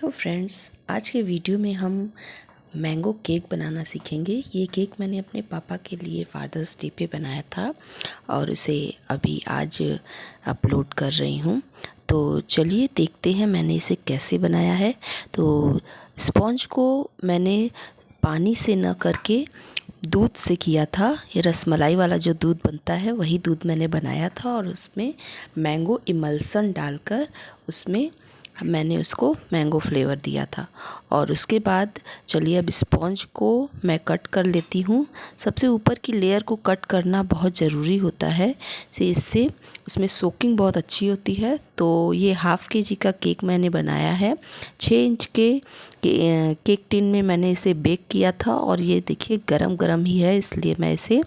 Hello friends, आज के video में हम मैंगो केक बनाना सीखेंगे। ये केक मैंने अपने पापा के लिए फादर्स डे पे बनाया था और उसे अभी आज अपलोड कर रही हूँ। तो चलिए देखते हैं मैंने इसे कैसे बनाया है। तो स्पॉन्ज को मैंने पानी से न करके दूध से किया था। ये रसमलाई वाला जो दूध बनता है वही दूध मैंने बनाया था और उसमें मैंगो इमल्सन डालकर उसमें मैंने उसको मैंगो फ्लेवर दिया था। और उसके बाद चलिए अब स्पॉन्ज को मैं कट कर लेती हूँ। सबसे ऊपर की लेयर को कट करना बहुत ज़रूरी होता है, इससे उसमें सोकिंग बहुत अच्छी होती है। तो ये हाफ़ केजी का केक मैंने बनाया है। 6 इंच के केक टिन में मैंने इसे बेक किया था और ये देखिए गरम गरम ही है, इसलिए मैं इसे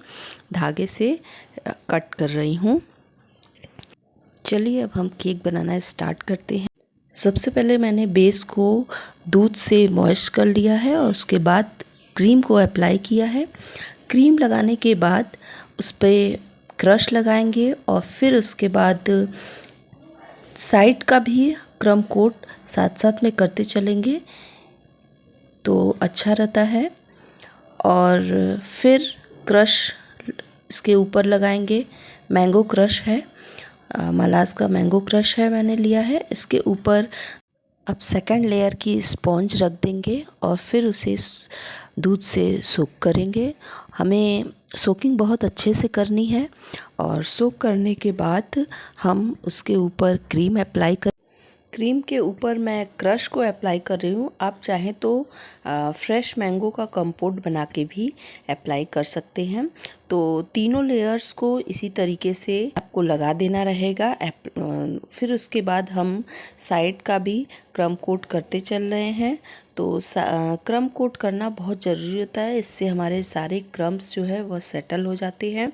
धागे से कट कर रही हूँ। चलिए अब हम केक बनाना स्टार्ट करते हैं। सबसे पहले मैंने बेस को दूध से मॉइस्ट कर लिया है और उसके बाद क्रीम को अप्लाई किया है। क्रीम लगाने के बाद उस पर क्रश लगाएंगे और फिर उसके बाद साइड का भी क्रम कोट साथ साथ में करते चलेंगे तो अच्छा रहता है। और फिर क्रश इसके ऊपर लगाएंगे। मैंगो क्रश है, मालाज़ का मैंगो क्रश है मैंने लिया है। इसके ऊपर अब सेकंड लेयर की स्पॉन्ज रख देंगे और फिर उसे दूध से सोक करेंगे। हमें सोकिंग बहुत अच्छे से करनी है और सोक करने के बाद हम उसके ऊपर क्रीम अप्लाई कर क्रीम के ऊपर मैं क्रश को अप्लाई कर रही हूँ। आप चाहें तो फ्रेश मैंगो का कंपोट बना के भी अप्लाई कर सकते हैं। तो तीनों लेयर्स को इसी तरीके से आपको लगा देना रहेगा। फिर उसके बाद हम साइड का भी क्रम कोट करते चल रहे हैं। तो क्रम कोट करना बहुत ज़रूरी होता है, इससे हमारे सारे क्रम्स जो है वह सेटल हो जाते हैं।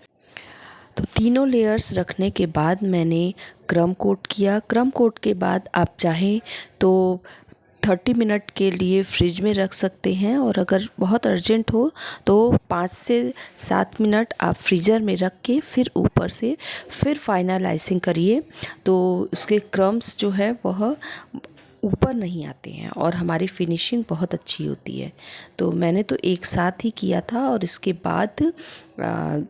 तो तीनों लेयर्स रखने के बाद मैंने क्रम कोट किया। क्रम कोट के बाद आप चाहें तो 30 मिनट के लिए फ्रिज में रख सकते हैं और अगर बहुत अर्जेंट हो तो 5 से 7 मिनट आप फ्रीज़र में रख के फिर ऊपर से फिर फाइनल आइसिंग करिए, तो उसके क्रम्स जो है वह ऊपर नहीं आते हैं और हमारी फिनिशिंग बहुत अच्छी होती है। तो मैंने तो एक साथ ही किया था और इसके बाद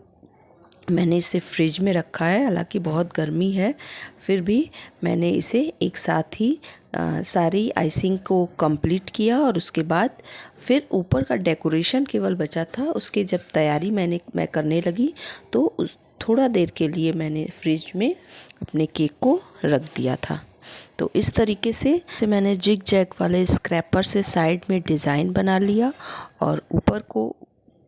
मैंने इसे फ्रिज में रखा है। हालांकि बहुत गर्मी है, फिर भी मैंने इसे एक साथ ही सारी आइसिंग को कंप्लीट किया और उसके बाद फिर ऊपर का डेकोरेशन केवल बचा था। उसके जब तैयारी मैं करने लगी तो थोड़ा देर के लिए मैंने फ्रिज में अपने केक को रख दिया था। तो इस तरीके से मैंने जिग जैग वाले स्क्रैपर से साइड में डिज़ाइन बना लिया और ऊपर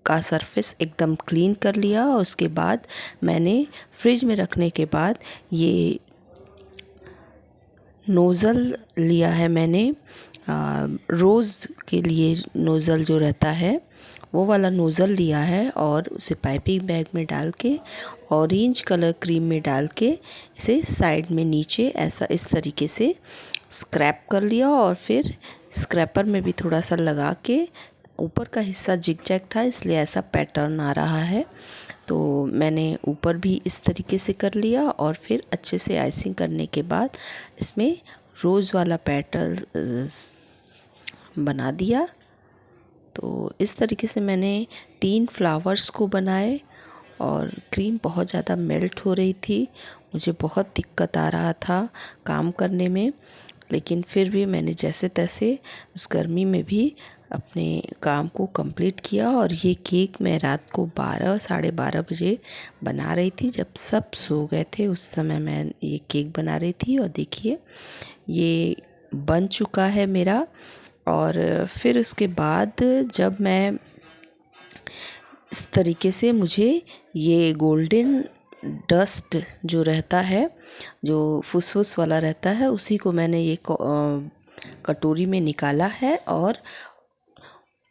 का सरफेस एकदम क्लीन कर लिया। और उसके बाद मैंने फ्रिज में रखने के बाद ये नोज़ल लिया है मैंने, रोज़ के लिए नोज़ल जो रहता है वो वाला नोज़ल लिया है और उसे पाइपिंग बैग में डाल के ऑरेंज कलर क्रीम में डाल के इसे साइड में नीचे ऐसा इस तरीके से स्क्रैप कर लिया और फिर स्क्रैपर में भी थोड़ा सा लगा के ऊपर का हिस्सा जिग-जैग था इसलिए ऐसा पैटर्न आ रहा है। तो मैंने ऊपर भी इस तरीके से कर लिया और फिर अच्छे से आइसिंग करने के बाद इसमें रोज़ वाला पैटर्न बना दिया। तो इस तरीके से मैंने 3 फ्लावर्स को बनाए और क्रीम बहुत ज़्यादा मेल्ट हो रही थी। मुझे बहुत दिक्कत आ रहा था काम करने में, लेकिन फिर भी मैंने जैसे तैसे उस गर्मी में भी अपने काम को कंप्लीट किया। और ये केक मैं रात को 12 साढ़े 12 बजे बना रही थी, जब सब सो गए थे उस समय मैं ये केक बना रही थी। और देखिए ये बन चुका है मेरा। और फिर उसके बाद जब मैं इस तरीके से मुझे ये गोल्डन डस्ट जो रहता है, जो फुसफुस वाला रहता है, उसी को मैंने ये कटोरी में निकाला है और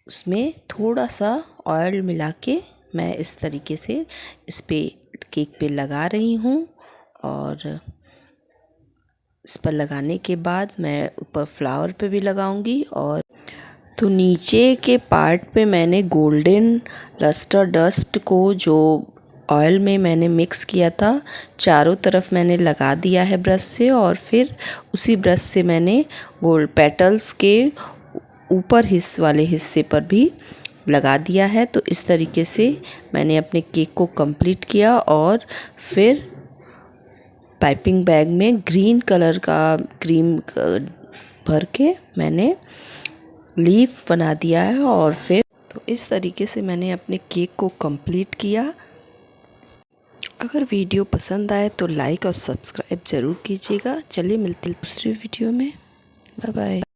उसमें थोड़ा सा ऑयल मिला के मैं इस तरीके से इस पे केक पे लगा रही हूँ। और इस पर लगाने के बाद मैं ऊपर फ्लावर पे भी लगाऊंगी। और तो नीचे के पार्ट पे मैंने गोल्डन लस्टर डस्ट को जो ऑयल में मैंने मिक्स किया था, चारों तरफ मैंने लगा दिया है ब्रश से, और फिर उसी ब्रश से मैंने गोल्ड पेटल्स के ऊपर वाले हिस्से पर भी लगा दिया है। तो इस तरीके से मैंने अपने केक को कंप्लीट किया और फिर पाइपिंग बैग में ग्रीन कलर का क्रीम भर के मैंने लीफ बना दिया है। और फिर तो इस तरीके से मैंने अपने केक को कंप्लीट किया। अगर वीडियो पसंद आए तो लाइक और सब्सक्राइब ज़रूर कीजिएगा। चलिए मिलते हैं दूसरे वीडियो में। Bye bye.